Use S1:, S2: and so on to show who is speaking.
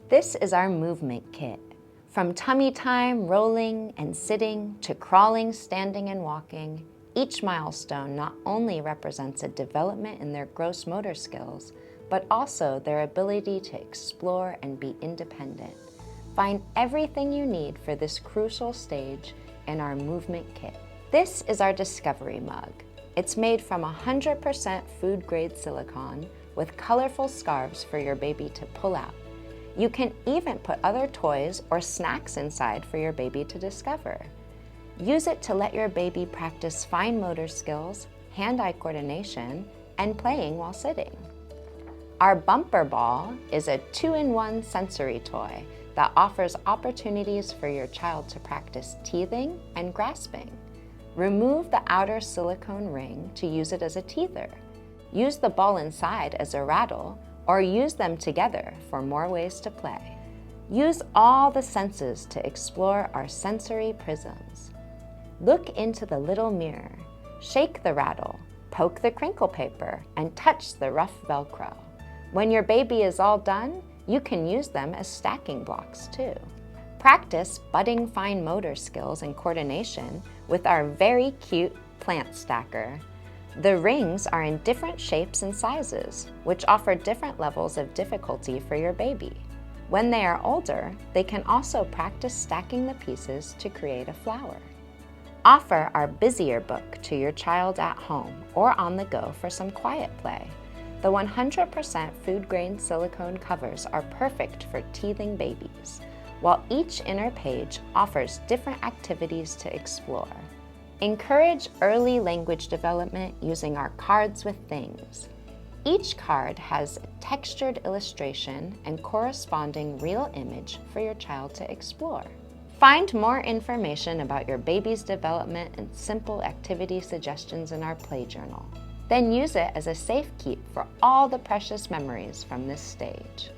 S1: This is our movement kit. From tummy time, rolling and sitting, to crawling, standing, and walking, each milestone not only represents a development in their gross motor skills, but also their ability to explore and be independent. Find everything you need for this crucial stage in our movement kit. This is our Discovery mug. It's made from 100% food-grade silicone with colorful scarves for your baby to pull out. You can even put other toys or snacks inside for your baby to discover. Use it to let your baby practice fine motor skills, hand-eye coordination, and playing while sitting. Our Bumper Ball is a 2-in-1 sensory toy that offers opportunities for your child to practice teething and grasping. Remove the outer silicone ring to use it as a teether. Use the ball inside as a rattle, or use them together for more ways to play. Use all the senses to explore our sensory prisms. Look into the little mirror, shake the rattle, poke the crinkle paper, and touch the rough Velcro. When your baby is all done, you can use them as stacking blocks too. Practice budding fine motor skills and coordination with our very cute plant stacker. The rings are in different shapes and sizes, which offer different levels of difficulty for your baby. When they are older, they can also practice stacking the pieces to create a flower. Offer our Busier book to your child at home or on the go for some quiet play. The 100% food-grain silicone covers are perfect for teething babies, while each inner page offers different activities to explore. Encourage early language development using our Cards with Things. Each card has a textured illustration and corresponding real image for your child to explore. Find more information about your baby's development and simple activity suggestions in our play journal. Then use it as a safe keep for all the precious memories from this stage.